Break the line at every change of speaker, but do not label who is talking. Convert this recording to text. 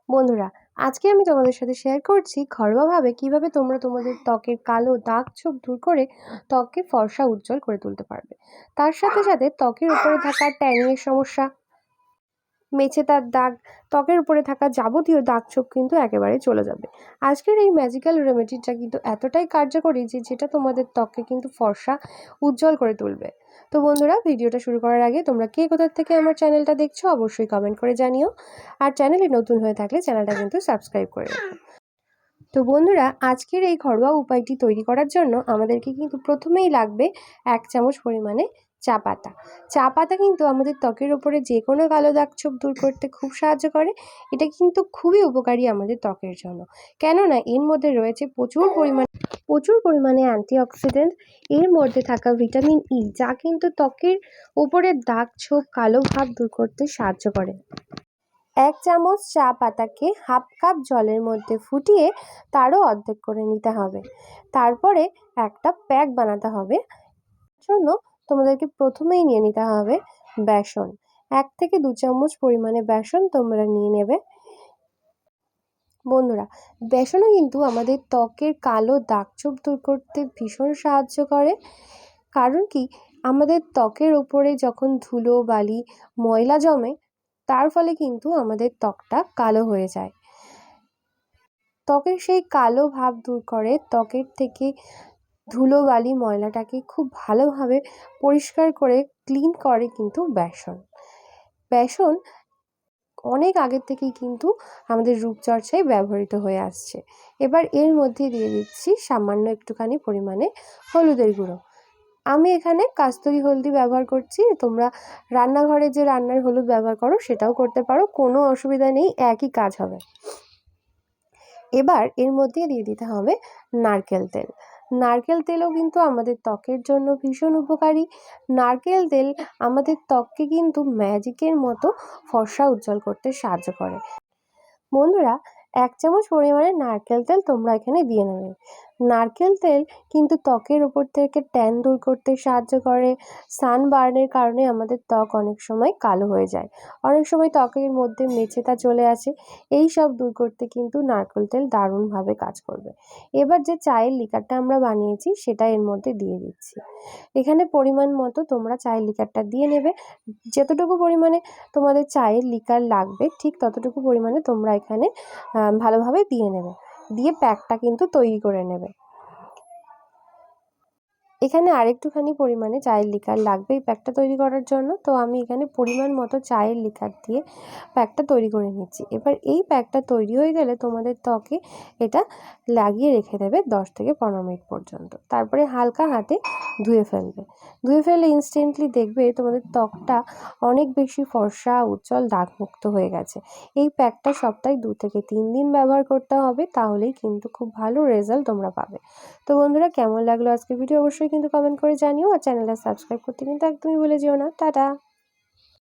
বন্ধুরা, আজকে আমি তোমাদের সাথে শেয়ার করছি ঘরোয়াভাবে কিভাবে তোমরা তোমাদের ত্বকের কালো দাগ ছোপ দূর করে ত্বককে ফর্সা উজ্জ্বল করে তুলতে পারবে। তার সাথে সাথে ত্বকের উপরে থাকা ট্যানিংয়ের সমস্যা, মেচেদার দাগ, ত্বকের উপরে থাকা যাবতীয় দাগ ছোপ কিন্তু একেবারে চলে যাবে। আজকের এই ম্যাজিক্যাল রেমেডিটা কিন্তু এতটাই কার্যকরী যে যেটা তোমাদের ত্বককে কিন্তু ফর্সা উজ্জ্বল করে তুলবে। তো বন্ধুরা, ভিডিওটা শুরু করার আগে তোমরা কে কোথা থেকে আমার চ্যানেলটা দেখছো অবশ্যই কমেন্ট করে জানিও। আর চ্যানেলে নতুন হয়ে থাকলে চ্যানেলটা কিন্তু সাবস্ক্রাইব করে রাখো। তো বন্ধুরা, আজকের এই ঘরোয়া উপায়টি তৈরি করার জন্য আমাদেরকে কিন্তু প্রথমেই লাগবে 1 চামচ পরিমাণে চা পাতা। চা পাতা কিন্তু আমাদের ত্বকের ওপরে যে কোনো কালো দাগ ছোপ দূর করতে খুব সাহায্য করে। এটা কিন্তু খুবই উপকারী আমাদের ত্বকের জন্য, কেননা এর মধ্যে রয়েছে প্রচুর পরিমাণে অ্যান্টিঅক্সিডেন্ট। এর মধ্যে থাকা ভিটামিন ই, যা কিন্তু ত্বকের ওপরের দাগ ছোপ কালো ভাব দূর করতে সাহায্য করে। 1 চামচ চা পাতাকে হাফ কাপ জলের মধ্যে ফুটিয়ে তারও অর্ধেক করে নিতে হবে। তারপরে একটা প্যাক বানাতে হবে। জন্য তোমাদেরকে প্রথমেই নিয়ে নিতে হবে বেসন। 1 থেকে 2 চামচ পরিমাণে বেসন তোমরা নিয়ে নেবে। বন্ধুরা, বেসনও কিন্তু আমাদের ত্বকের কালো দাগ ছোপ দূর করতে ভীষণ সাহায্য করে। কারণ কি, আমাদের ত্বকের ওপরে যখন ধুলো বালি ময়লা জমে, তার ফলে কিন্তু আমাদের ত্বকটা কালো হয়ে যায়। ত্বকের সেই কালো ভাব দূর করে, ত্বকের থেকে ধুলো বালি ময়লাটাকে খুব ভালোভাবে পরিষ্কার করে ক্লিন করে কিন্তু বেসন অনেক আগের থেকেই কিন্তু আমাদের রূপচর্চায় ব্যবহৃত হয়ে আসছে। এবার এর মধ্যে দিয়ে দিচ্ছি সামান্য একটুখানি পরিমাণে হলুদের গুঁড়ো। আমি এখানে কাস্তুরি হলদি ব্যবহার করছি। তোমরা রান্নাঘরে যে রান্নার হলুদ ব্যবহার করো সেটাও করতে পারো, কোনো অসুবিধা নেই, একই কাজ হবে। এবার এর মধ্যে দিয়ে দিতে হবে নারকেল তেল। নারকেল তেলও কিন্তু আমাদের ত্বকের জন্য ভীষণ উপকারী। নারকেল তেল আমাদের ত্বককে কিন্তু ম্যাজিকের মতো ফর্সা উজ্জ্বল করতে সাহায্য করে। বন্ধুরা, 1 চামচ পরিমাণে নারকেল তেল তোমরা এখানে দিয়ে নেবে। নারকেল তেল কিন্তু ত্বকের উপর থেকে ট্যান দূর করতে সাহায্য করে। সানবার্নের কারণে আমাদের ত্বক অনেক সময় কালো হয়ে যায়, অনেক সময় ত্বকের মধ্যে মেচেতা চলে আসে। এই সব দূর করতে কিন্তু নারকেল তেল দারুণভাবে কাজ করবে। এবার যে চায়ের লিকারটা আমরা বানিয়েছি সেটা এর মধ্যে দিয়ে দিচ্ছি। এখানে পরিমাণ মতো তোমরা চায়ের লিকারটা দিয়ে নেবে। যতটুকু পরিমাণে তোমাদের চায়ের লিকার লাগবে ঠিক ততটুকু পরিমাণে তোমরা এখানে ভালোভাবে দিয়ে নেবে। দিয়ে প্যাকটা কিন্তু তৈরি করে নেবে। এখানে আরেকটুখানি পরিমাণে চায়ের লিকার লাগবে এই প্যাকটা তৈরি করার জন্য। তো আমি এখানে পরিমাণ মতো চায়ের লিকার দিয়ে প্যাকটা তৈরি করে নিচ্ছি। এবার এই প্যাকটা তৈরি হয়ে গেলে তোমাদের ত্বকে এটা লাগিয়ে রেখে দেবে 10 থেকে 15 মিনিট পর্যন্ত। তারপরে হালকা হাতে ধুয়ে ফেলবে। ধুয়ে ফেললে ইনস্ট্যান্টলি দেখবে তোমাদের ত্বকটা অনেক বেশি ফর্সা উজ্জ্বল দাগমুক্ত হয়ে গেছে। এই প্যাকটা সপ্তাহে 2 থেকে 3 দিন ব্যবহার করতে হবে, তাহলেই কিন্তু খুব ভালো রেজাল্ট তোমরা পাবে। তো বন্ধুরা, কেমন লাগলো আজকের ভিডিও অবশ্যই কিন্তু কমেন্ট করে জানিও। আর চ্যানেলটা সাবস্ক্রাইব করতে কিন্তু একদমই ভুলে যেও না। টাটা।